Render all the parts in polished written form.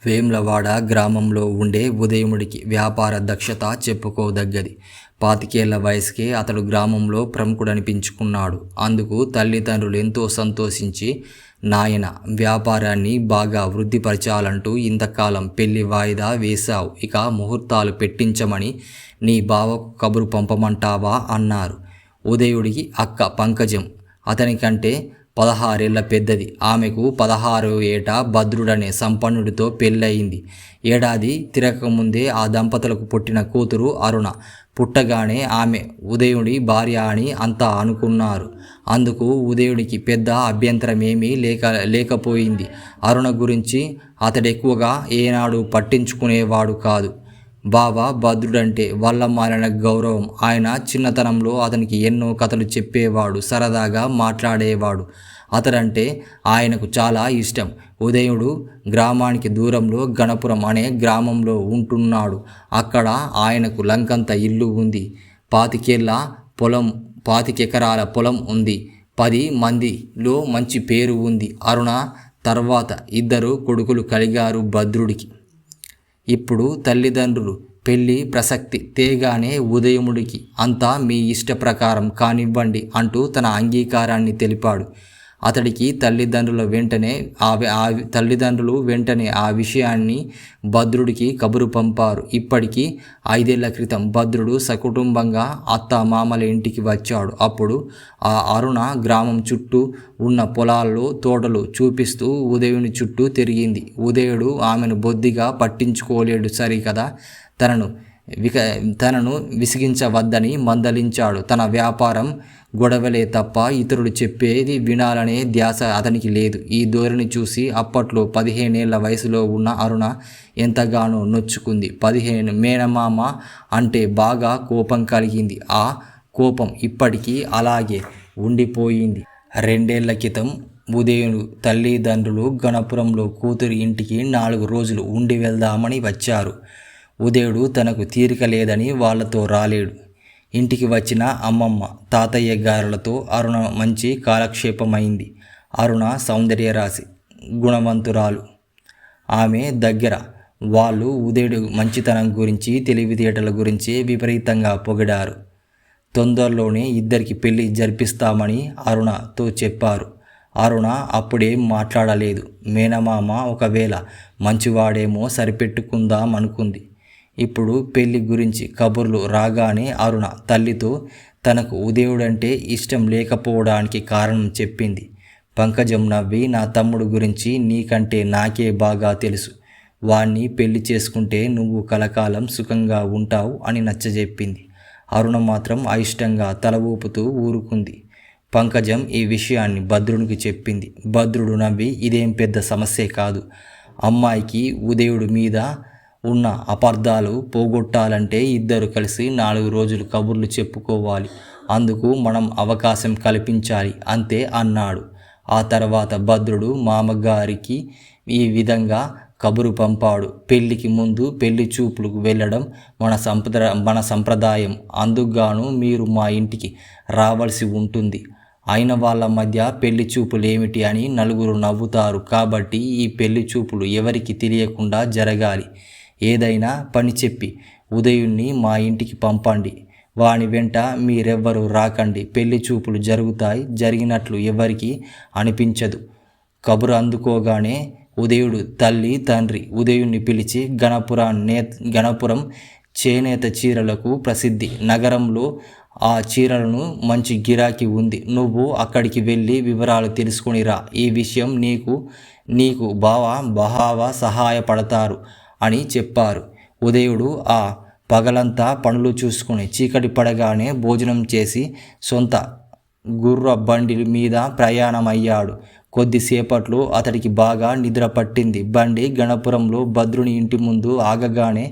వేమ్లవాడ గ్రామంలో ఉండే ఉదయముడికి వ్యాపార దక్షత చెప్పుకోదగ్గది. 25 వయసుకే అతడు గ్రామంలో ప్రముఖుడనిపించుకున్నాడు. అందుకు తల్లిదండ్రులు ఎంతో సంతోషించి, నాయనా, వ్యాపారాన్ని బాగా వృద్ధిపరచాలంటూ ఇంతకాలం పెళ్లి వాయిదా వేశావు, ఇక ముహూర్తాలు పెట్టించమని నీ బావకు కబురు పంపమంటావా అన్నారు. ఉదయుడికి అక్క పంకజం అతనికంటే 16 ఏళ్ల పెద్దది. ఆమెకు 16వ ఏట భద్రుడనే సంపన్నుడితో పెళ్ళయింది. ఏడాది తిరగకముందే ఆ దంపతులకు పుట్టిన కూతురు అరుణ. పుట్టగానే ఆమె ఉదయుడి భార్య అని అంతా అనుకున్నారు. అందుకు ఉదయుడికి పెద్ద అభ్యంతరమేమీ లేకపోయింది. అరుణ గురించి అతడెక్కువగా ఏనాడు పట్టించుకునేవాడు కాదు. బావ భద్రుడంటే వల్లమాలిన గౌరవం. ఆయన చిన్నతనంలో అతనికి ఎన్నో కథలు చెప్పేవాడు, సరదాగా మాట్లాడేవాడు. అతడంటే ఆయనకు చాలా ఇష్టం. ఉదయుడు గ్రామానికి దూరంలో గణపురం అనే గ్రామంలో ఉంటున్నాడు. అక్కడ ఆయనకు లంకంత ఇల్లు ఉంది. 25 ఎకరాల పొలం ఉంది. 10 మందిలో మంచి పేరు ఉంది. అరుణ తర్వాత 2 కొడుకులు కలిగారు భద్రుడికి. ఇప్పుడు తల్లిదండ్రులు పెళ్లి ప్రసక్తి తేగానే ఉదయముడికి అంతా మీ ఇష్ట ప్రకారం కానివ్వండి అంటూ తన అంగీకారాన్ని తెలిపాడు. అతడికి తల్లిదండ్రులు వెంటనే ఆ విషయాన్ని భద్రుడికి కబురు పంపారు. ఇప్పటికీ 5 ఏళ్ల క్రితం భద్రుడు సకుటుంబంగా అత్త మామల ఇంటికి వచ్చాడు. అప్పుడు ఆ అరుణ గ్రామం చుట్టూ ఉన్న పొలాల్లో తోటలు చూపిస్తూ ఉదయుని చుట్టూ తిరిగింది. ఉదయుడు ఆమెను బొత్తిగా పట్టించుకోలేడు సరికదా. తనను విసిగించవద్దని మందలించాడు. తన వ్యాపారం గొడవలే తప్ప ఇతరులు చెప్పేది వినాలనే ధ్యాస అతనికి లేదు. ఈ ధోరణి చూసి అప్పట్లో 15 ఏళ్ల వయసులో ఉన్న అరుణ ఎంతగానో నొచ్చుకుంది. 15 మేనమామ అంటే బాగా కోపం కలిగింది. ఆ కోపం ఇప్పటికీ అలాగే ఉండిపోయింది. 2 ఏళ్ల క్రితం ఉదయుడు తల్లిదండ్రులు గణపురంలో కూతురి ఇంటికి 4 రోజులు ఉండి వెళ్దామని వచ్చారు. ఉదయుడు తనకు తీరిక లేదని వాళ్లతో రాలేడు. ఇంటికి వచ్చిన అమ్మమ్మ, తాతయ్య గారులతో అరుణ మంచి కాలక్షేపమైంది. అరుణ సౌందర్యరాశి, గుణవంతురాలు. ఆమె దగ్గర వాళ్ళు ఉదయుడు మంచితనం గురించి, తెలివితేటల గురించి విపరీతంగా పొగిడారు. తొందరలోనే 2కి పెళ్లి జరిపిస్తామని అరుణతో చెప్పారు. అరుణ అప్పుడేం మాట్లాడలేదు. మేనమామ ఒకవేళ మంచివాడేమో సరిపెట్టుకుందామనుకుంది. ఇప్పుడు పెళ్లి గురించి కబుర్లు రాగానే అరుణ తల్లితో తనకు ఉదయుడంటే ఇష్టం లేకపోవడానికి కారణం చెప్పింది. పంకజం నవ్వి, నా తమ్ముడు గురించి నీకంటే నాకే బాగా తెలుసు. వాణ్ణి పెళ్లి చేసుకుంటే నువ్వు కలకాలం సుఖంగా ఉంటావు అని నచ్చజెప్పింది. అరుణ మాత్రం అయిష్టంగా తల ఊపుతూ ఊరుకుంది. పంకజం ఈ విషయాన్ని భద్రునికి చెప్పింది. భద్రుడు నవ్వి, ఇదేం పెద్ద సమస్యే కాదు. అమ్మాయికి ఉదయుడి మీద ఉన్న అపార్థాలు పోగొట్టాలంటే 2 కలిసి 4 రోజులు కబుర్లు చెప్పుకోవాలి. అందుకు మనం అవకాశం కల్పించాలి అంతే అన్నాడు. ఆ తర్వాత భద్రుడు మామగారికి ఈ విధంగా కబురు పంపాడు. పెళ్లికి ముందు పెళ్లి చూపులకు వెళ్ళడం మన సంప్రదాయం. అందుకుగాను మీరు మా ఇంటికి రావాల్సి ఉంటుంది. అయిన వాళ్ళ మధ్య పెళ్లి చూపులేమిటి అని నలుగురు నవ్వుతారు. కాబట్టి ఈ పెళ్లి చూపులు ఎవరికి తెలియకుండా జరగాలి. ఏదైనా పని చెప్పి ఉదయుణ్ణి మా ఇంటికి పంపండి. వాని వెంట మీరెవ్వరూ రాకండి. పెళ్లి చూపులు జరుగుతాయి. జరిగినట్లు ఎవరికి అనిపించదు. కబురు అందుకోగానే ఉదయుడు తల్లి తండ్రి ఉదయుణ్ణి పిలిచి, గణపురం చేనేత చీరలకు ప్రసిద్ధి. నగరంలో ఆ చీరలను మంచి గిరాకీ ఉంది. నువ్వు అక్కడికి వెళ్ళి వివరాలు తెలుసుకునిరా. ఈ విషయం నీకు బావ సహాయపడతారు అని చెప్పారు. ఉదయుడు ఆ పగలంతా పనులు చూసుకుని చీకటి పడగానే భోజనం చేసి సొంత గుర్ర బండి మీద ప్రయాణమయ్యాడు. కొద్దిసేపట్లో అతడికి బాగా నిద్ర పట్టింది. బండి గణపురంలో భద్రుని ఇంటి ముందు ఆగగానే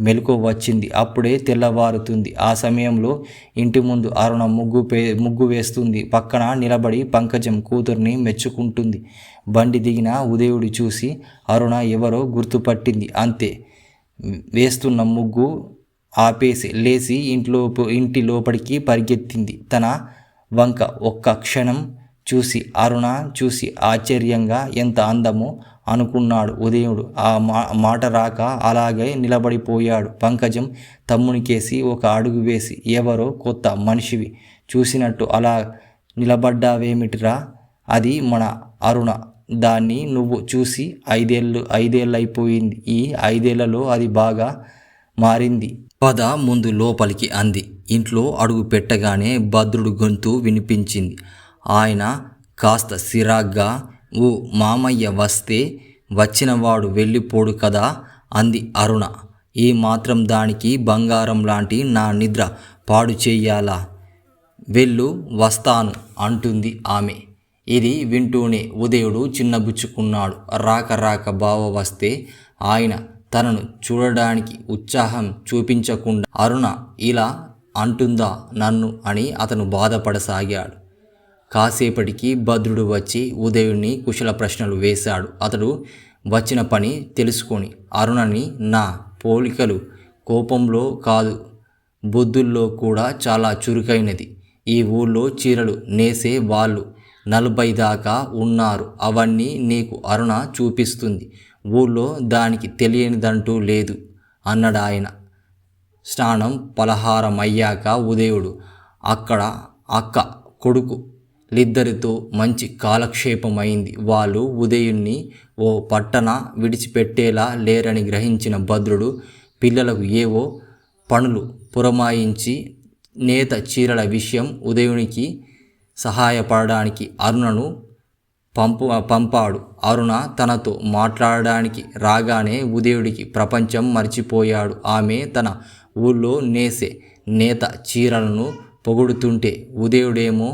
మెలకువ వచ్చింది. అప్పుడే తెల్లవారుతుంది. ఆ సమయంలో ఇంటి ముందు అరుణ ముగ్గు వేస్తుంది. పక్కన నిలబడి పంకజం కూతుర్ని మెచ్చుకుంటుంది. బండి దిగిన ఉదయుడు చూసి అరుణ ఎవరో గుర్తుపట్టింది. అంతే, వేస్తున్న ముగ్గు ఆపేసి లేచి ఇంటి లోపలికి పరిగెత్తింది. తన వంక ఒక్క క్షణం చూసి అరుణ చూసి ఆశ్చర్యంగా ఎంత అందమో అనుకున్నాడు ఉదయుడు. ఆ మాట రాక అలాగే నిలబడిపోయాడు. పంకజం తమ్మునికేసి ఒక అడుగు వేసి, ఎవరో కొత్త మనిషివి చూసినట్టు అలా నిలబడ్డావేమిటిరా? అది మన అరుణ. దాన్ని నువ్వు చూసి ఐదేళ్ళైపోయింది. ఈ 5 ఏళ్లలో అది బాగా మారింది. పద ముందు లోపలికి అంది. ఇంట్లో అడుగు పెట్టగానే భద్రుడు గొంతు వినిపించింది. ఆయన కాస్త సిరాగ్గా, ఓ మామయ్య వస్తే వచ్చినవాడు వెళ్ళిపోడు కదా అంది అరుణ. ఈ మాత్రం దానికి బంగారం లాంటి నా నిద్ర పాడు చెయ్యాలా? వెళ్ళు, వస్తాను అంటుంది ఆమె. ఇది వింటూనే ఉదయుడు చిన్నబుచ్చుకున్నాడు. రాక బావ వస్తే ఆయన తనను చూడడానికి ఉత్సాహం చూపించకుండా అరుణ ఇలా అంటుందా నన్ను అని అతను బాధపడసాగాడు. కాసేపటికి భద్రుడు వచ్చి ఉదయుడిని కుశల ప్రశ్నలు వేశాడు. అతడు వచ్చిన పని తెలుసుకొని, అరుణని నా పోలికలు కోపంలో కాదు, బుద్ధుల్లో కూడా చాలా చురుకైనది. ఈ ఊళ్ళో చీరలు నేసే వాళ్ళు 40 దాకా ఉన్నారు. అవన్నీ నీకు అరుణ చూపిస్తుంది. ఊళ్ళో దానికి తెలియనిదంటూ లేదు అన్నాడాయన. స్నానం పలహారం అయ్యాక ఉదయుడు అక్క కొడుకు లిద్దరితో మంచి కాలక్షేపం అయింది. వాళ్ళు ఉదయుణ్ణి ఓ పట్టణ విడిచిపెట్టేలా లేరని గ్రహించిన భద్రుడు పిల్లలకు ఏవో పనులు పురమాయించి నేత చీరల విషయం ఉదయునికి సహాయపడడానికి అరుణను పంపాడు. అరుణ తనతో మాట్లాడడానికి రాగానే ఉదయుడికి ప్రపంచం మర్చిపోయాడు. ఆమె తన ఊళ్ళో నేసే నేత చీరలను పొగుడుతుంటే ఉదయుడేమో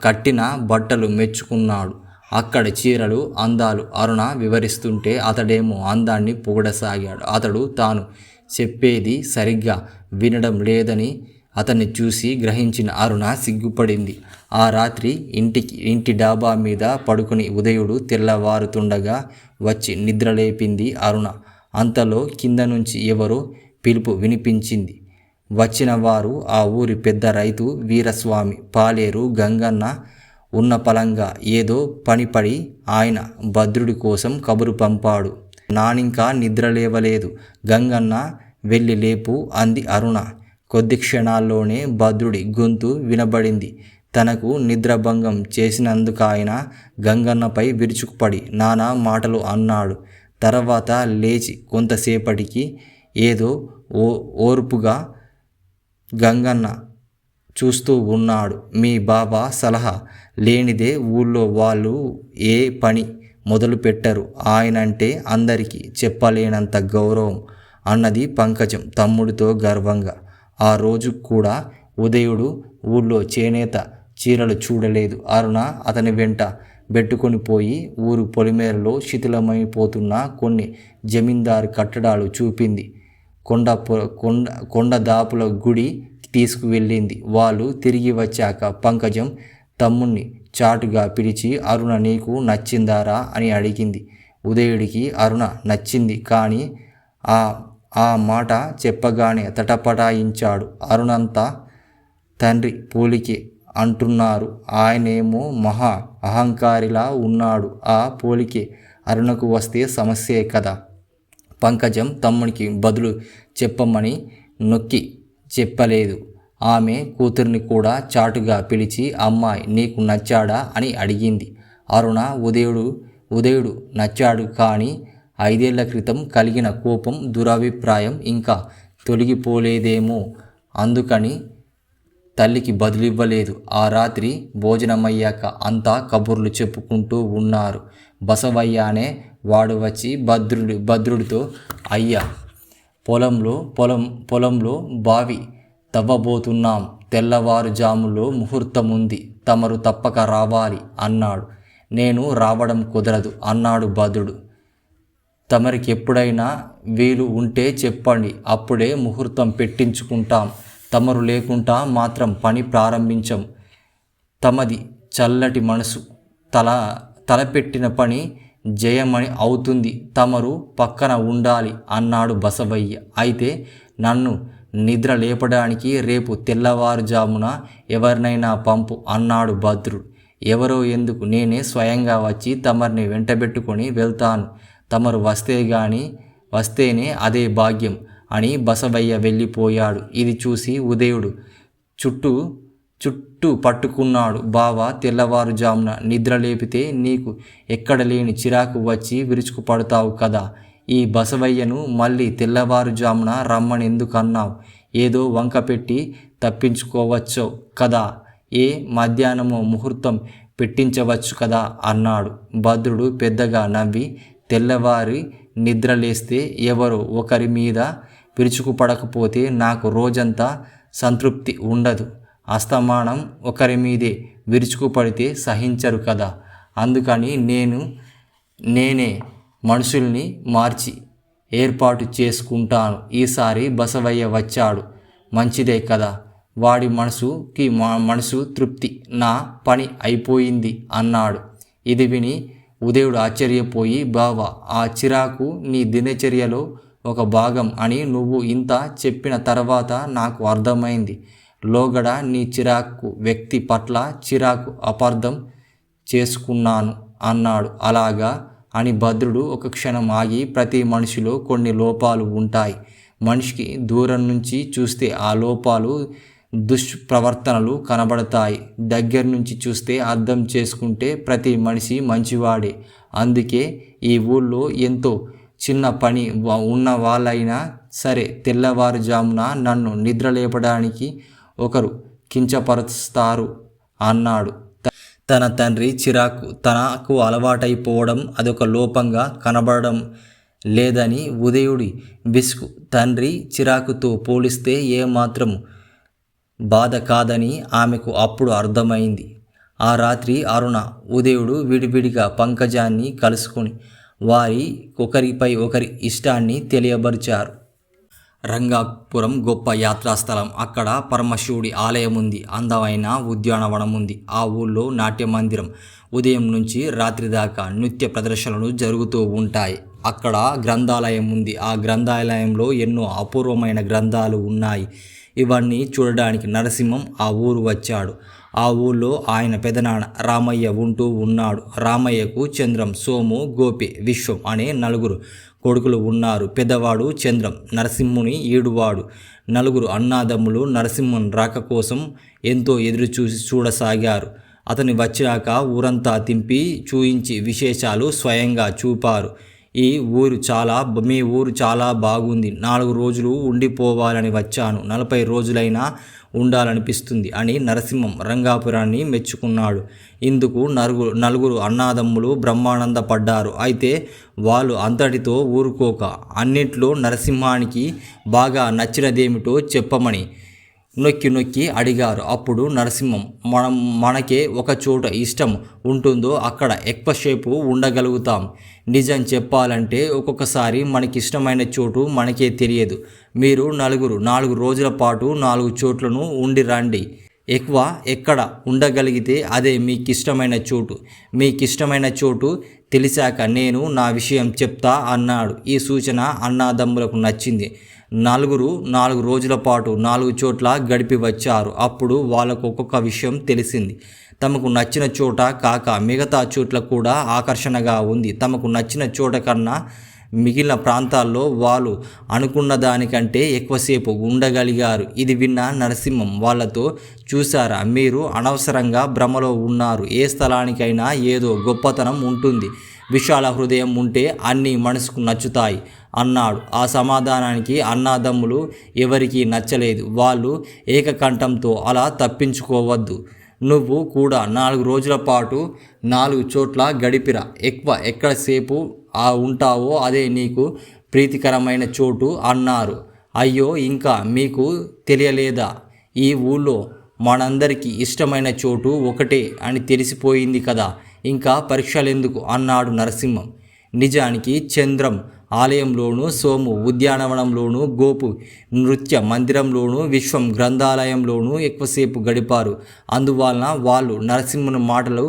కట్టిన బట్టలు మెచ్చుకున్నాడు. అక్కడ చీరలు అందాలు అరుణ వివరిస్తుంటే అతడేమో అందాన్ని పొగడసాగాడు. అతడు తాను చెప్పేది సరిగ్గా వినడం లేదని అతన్ని చూసి గ్రహించిన అరుణ సిగ్గుపడింది. ఆ రాత్రి ఇంటి డాబా మీద పడుకుని ఉదయుడు తెల్లవారుతుండగా వచ్చి నిద్రలేపింది అరుణ. అంతలో కింద నుంచి ఎవరో పిలుపు వినిపించింది. వచ్చిన వారు ఆ ఊరి పెద్ద రైతు వీరస్వామి. పాలేరు గంగన్న ఉన్న పలంగా ఏదో పనిపడి ఆయన భద్రుడి కోసం కబురు పంపాడు. నానింకా నిద్రలేవలేదు. గంగన్న వెళ్ళి లేపు అంది అరుణ. కొద్ది క్షణాల్లోనే భద్రుడి గొంతు వినబడింది. తనకు నిద్రభంగం చేసినందుకాయన గంగన్నపై విరుచుకుపడి నానా మాటలు అన్నాడు. తర్వాత లేచి కొంతసేపటికి ఏదో ఓర్పుగా గంగన్న చూస్తూ ఉన్నాడు. మీ బాబా సలహా లేనిదే ఊళ్ళో వాళ్ళు ఏ పని మొదలు పెట్టరు. ఆయనంటే అందరికీ చెప్పలేనంత గౌరవం అన్నది పంకజం తమ్ముడితో గర్వంగా. ఆ రోజు కూడా ఉదయుడు ఊళ్ళో చేనేత చీరలు చూడలేదు. అరుణ అతని వెంట పెట్టుకొని పోయి ఊరు పొలిమేరలో శిథిలమైపోతున్న కొన్ని జమీందారు కట్టడాలు చూపింది. కొండదాపుల గుడి తీసుకువెళ్ళింది. వాళ్ళు తిరిగి వచ్చాక పంకజం తమ్ముణ్ణి చాటుగా పిలిచి అరుణ నీకు నచ్చిందారా అని అడిగింది. ఉదయుడికి అరుణ నచ్చింది, కానీ ఆ మాట చెప్పగానే తటపటాయించాడు. అరుణంతా తండ్రి పోలికే అంటున్నారు, ఆయనేమో మహా అహంకారిలా ఉన్నాడు. ఆ పోలికే అరుణకు వస్తే సమస్యే కదా. పంకజం తమ్మునికి బదులు చెప్పమని నొక్కి చెప్పలేదు. ఆమె కూతుర్ని కూడా చాటుగా పిలిచి అమ్మాయి నీకు నచ్చాడా అని అడిగింది. అరుణ ఉదయుడు నచ్చాడు, కానీ 5 ఏళ్ల క్రితం కలిగిన కోపం దురభిప్రాయం ఇంకా తొలగిపోలేదేమో, అందుకని తల్లికి బదులివ్వలేదు. ఆ రాత్రి భోజనమయ్యాక అంతా కబుర్లు చెప్పుకుంటూ ఉన్నారు. బసవయ్యనే వాడు వచ్చి భద్రుడితో అయ్యా పొలంలో బావి తవ్వబోతున్నాం, తెల్లవారుజాములో ముహూర్తముంది, తమరు తప్పక రావాలి అన్నాడు. నేను రావడం కుదరదు అన్నాడు భద్రుడు. తమరికెప్పుడైనా వీలు ఉంటే చెప్పండి, అప్పుడే ముహూర్తం పెట్టించుకుంటాం. తమరు లేకుండా మాత్రం పని ప్రారంభించం. తమది చల్లటి మనసు, తలపెట్టిన పని జయమని అవుతుంది. తమరు పక్కన ఉండాలి అన్నాడు బసవయ్య. అయితే నన్ను నిద్ర లేపడానికి రేపు తెల్లవారుజామున ఎవరినైనా పంపు అన్నాడు భద్రుడు. ఎవరో ఎందుకు, నేనే స్వయంగా వచ్చి తమరిని వెంటబెట్టుకొని వెళ్తాను. తమరు వస్తేనే అదే భాగ్యం అని బసవయ్య వెళ్ళిపోయాడు. ఇది చూసి ఉదయుడు చుట్టూ పట్టుకున్నాడు. బావా, తెల్లవారుజామున నిద్ర లేపితే నీకు ఎక్కడ లేని చిరాకు వచ్చి విరుచుకు పడతావు కదా. ఈ బసవయ్యను మళ్ళీ తెల్లవారుజామున రమ్మని ఎందుకన్నావు? ఏదో వంక పెట్టి తప్పించుకోవచ్చు కదా. ఏ మధ్యాహ్నమో ముహూర్తం పెట్టించవచ్చు కదా అన్నాడు. భద్రుడు పెద్దగా నవ్వి, తెల్లవారి నిద్రలేస్తే ఎవరో ఒకరి మీద విరుచుకుపడకపోతే నాకు రోజంతా సంతృప్తి ఉండదు. అస్తమానం ఒకరి మీదే విరుచుకుపడితే సహించరు కదా. అందుకని నేనే మనుషుల్ని మార్చి ఏర్పాటు చేసుకుంటాను. ఈసారి బసవయ్య వచ్చాడు, మంచిదే కదా. వాడి మనసు తృప్తి, నా పని అయిపోయింది అన్నాడు. ఇది విని ఉదయుడు ఆశ్చర్యపోయి, బావా, ఆ చిరాకు నీ దినచర్యలో ఒక భాగం అని నువ్వు ఇంత చెప్పిన తర్వాత నాకు అర్థమైంది. లోగడ నీ చిరాకు వ్యక్తి పట్ల చిరాకు అపార్థం చేసుకున్నాను అన్నాడు. అలాగా అని భద్రుడు ఒక క్షణం ఆగి, ప్రతి మనిషిలో కొన్ని లోపాలు ఉంటాయి. మనిషికి దూరం నుంచి చూస్తే ఆ లోపాలు దుష్ప్రవర్తనలు కనబడతాయి. దగ్గర నుంచి చూస్తే అర్థం చేసుకుంటే ప్రతి మనిషి మంచివాడే. అందుకే ఈ ఊళ్ళో ఎంతో చిన్న పని ఉన్న వాళ్ళైనా సరే తెల్లవారుజామున నన్ను నిద్రలేపడానికి ఒకరు కించపరుస్తారు అన్నాడు. తన తండ్రి చిరాకు తనకు అలవాటైపోవడం అదొక లోపంగా కనబడడం లేదని ఉదయుడి విసుగు తండ్రి చిరాకుతో పోలిస్తే ఏమాత్రం బాధ కాదని ఆమెకు అప్పుడు అర్థమైంది. ఆ రాత్రి అరుణ, ఉదయుడు విడివిడిగా పంకజాన్ని కలుసుకొని వారి ఒకరిపై ఒకరి ఇష్టాన్ని తెలియబరిచారు. రంగాపురం గొప్ప యాత్రాస్థలం. అక్కడ పరమశివుడి ఆలయం ఉంది. అందమైన ఉద్యానవనం ఉంది. ఆ ఊళ్ళో నాట్య మందిరం. ఉదయం నుంచి రాత్రి దాకా నృత్య ప్రదర్శనలు జరుగుతూ ఉంటాయి. అక్కడ గ్రంథాలయం ఉంది. ఆ గ్రంథాలయంలో ఎన్నో అపూర్వమైన గ్రంథాలు ఉన్నాయి. ఇవన్నీ చూడడానికి నరసింహం ఆ ఊరు వచ్చాడు. ఆ ఊళ్ళో ఆయన పెదనాన్న రామయ్య ఉంటూ ఉన్నాడు. రామయ్యకు చంద్రం, సోము, గోపి, విశ్వం అనే 4 కొడుకులు ఉన్నారు. పెద్దవాడు చంద్రం నరసింహుని ఈడువాడు. 4 అన్నాదమ్ములు నరసింహన్ రాక కోసం ఎంతో చూడసాగారు. అతని వచ్చాక ఊరంతా తింపి చూయించి విశేషాలు స్వయంగా చూపారు. మీ ఊరు చాలా బాగుంది. 4 రోజులు ఉండిపోవాలని వచ్చాను. 40 రోజులైనా ఉండాలనిపిస్తుంది అని నరసింహం రంగాపురాన్ని మెచ్చుకున్నాడు. ఇందుకు 4 అన్నాదమ్ములు బ్రహ్మానందపడ్డారు. అయితే వాళ్ళు అంతటితో ఊరుకోక అన్నిట్లో నరసింహానికి బాగా నచ్చినదేమిటో చెప్పమని నొక్కి అడిగారు. అప్పుడు నరసింహం, మనకే ఒక చోట ఇష్టం ఉంటుందో అక్కడ ఎక్కువసేపు ఉండగలుగుతాం. నిజం చెప్పాలంటే ఒక్కొక్కసారి మనకిష్టమైన చోటు మనకే తెలియదు. మీరు 4 రోజుల పాటు 4 చోట్లను ఉండి రండి. ఎక్కువ ఎక్కడ ఉండగలిగితే అదే మీకిష్టమైన చోటు. మీకిష్టమైన చోటు తెలిసాక నేను నా విషయం చెప్తా అన్నాడు. ఈ సూచన అన్నాదమ్ములకు నచ్చింది. 4 రోజుల పాటు 4 చోట్ల గడిపి వచ్చారు. అప్పుడు వాళ్ళకు ఒక్కొక్క విషయం తెలిసింది. తమకు నచ్చిన చోట కాక మిగతా చోట్ల కూడా ఆకర్షణగా ఉంది. తమకు నచ్చిన చోట కన్నా మిగిలిన ప్రాంతాల్లో వాళ్ళు అనుకున్న దానికంటే ఎక్కువసేపు ఉండగలిగారు. ఇది విన్న నరసింహం వాళ్ళతో, చూసారా, మీరు అనవసరంగా భ్రమలో ఉన్నారు. ఏ స్థలానికైనా ఏదో గొప్పతనం ఉంటుంది. విశాల హృదయం ఉంటే అన్నీ మనసుకు నచ్చుతాయి అన్నాడు. ఆ సమాధానానికి అన్నాదమ్ములు ఎవరికీ నచ్చలేదు. వాళ్ళు ఏకకంఠంతో, అలా తప్పించుకోవద్దు. నువ్వు కూడా 4 రోజుల పాటు 4 చోట్ల గడిపిరా. ఎక్కడసేపు ఉంటావో అదే నీకు ప్రీతికరమైన చోటు అన్నారు. అయ్యో, ఇంకా మీకు తెలియలేదా? ఈ ఊళ్ళో మనందరికీ ఇష్టమైన చోటు ఒకటే అని తెలిసిపోయింది కదా. ఇంకా పరీక్షలెందుకు అన్నాడు నరసింహం. నిజానికి చంద్రం ఆలయంలోనూ, సోము ఉద్యానవనంలోనూ, గోపు నృత్య మందిరంలోనూ, విశ్వం గ్రంథాలయంలోనూ ఎక్కువసేపు గడిపారు. అందువలన వాళ్ళు నరసింహుని మాటలు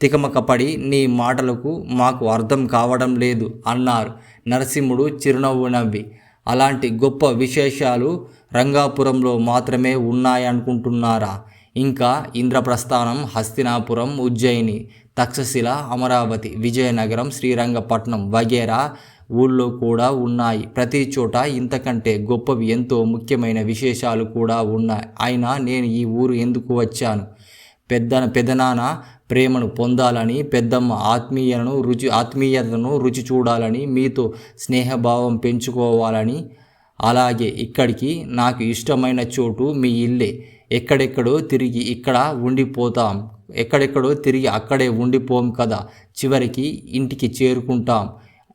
తికమకపడి, నీ మాటలకు మాకు అర్థం కావడం లేదు అన్నారు. నరసింహుడు చిరునవ్వు నవ్వి, అలాంటి గొప్ప విశేషాలు రంగాపురంలో మాత్రమే ఉన్నాయనుకుంటున్నారా? ఇంకా ఇంద్రప్రస్థానం, హస్తినాపురం, ఉజ్జయిని, తక్షశిల, అమరావతి, విజయనగరం, శ్రీరంగపట్నం వగేరా ఊళ్ళో కూడా ఉన్నాయి. ప్రతి చోట ఇంతకంటే గొప్పవి ఎంతో ముఖ్యమైన విశేషాలు కూడా ఉన్నాయి. అయినా నేను ఈ ఊరు ఎందుకు వచ్చాను? పెదనాన్న ప్రేమను పొందాలని, పెద్దమ్మ ఆత్మీయతను రుచి చూడాలని, మీతో స్నేహభావం పెంచుకోవాలని. అలాగే ఇక్కడికి నాకు ఇష్టమైన చోటు మీ ఇల్లే. ఎక్కడెక్కడో తిరిగి అక్కడే ఉండిపోం కదా. చివరికి ఇంటికి చేరుకుంటాం.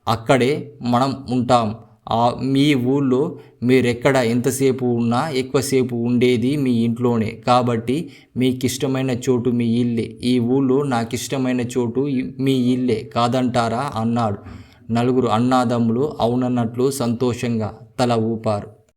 అక్కడే మనం ఉంటాం. మీ ఊళ్ళో మీరెక్కడ ఎంతసేపు ఉన్నా ఎక్కువసేపు ఉండేది మీ ఇంట్లోనే. కాబట్టి మీకిష్టమైన చోటు మీ ఇల్లే. ఈ ఊళ్ళో నాకిష్టమైన చోటు మీ ఇల్లే కాదంటారా అన్నాడు. నలుగురు అన్నాదమ్ములు అవునన్నట్లు సంతోషంగా తల ఊపారు.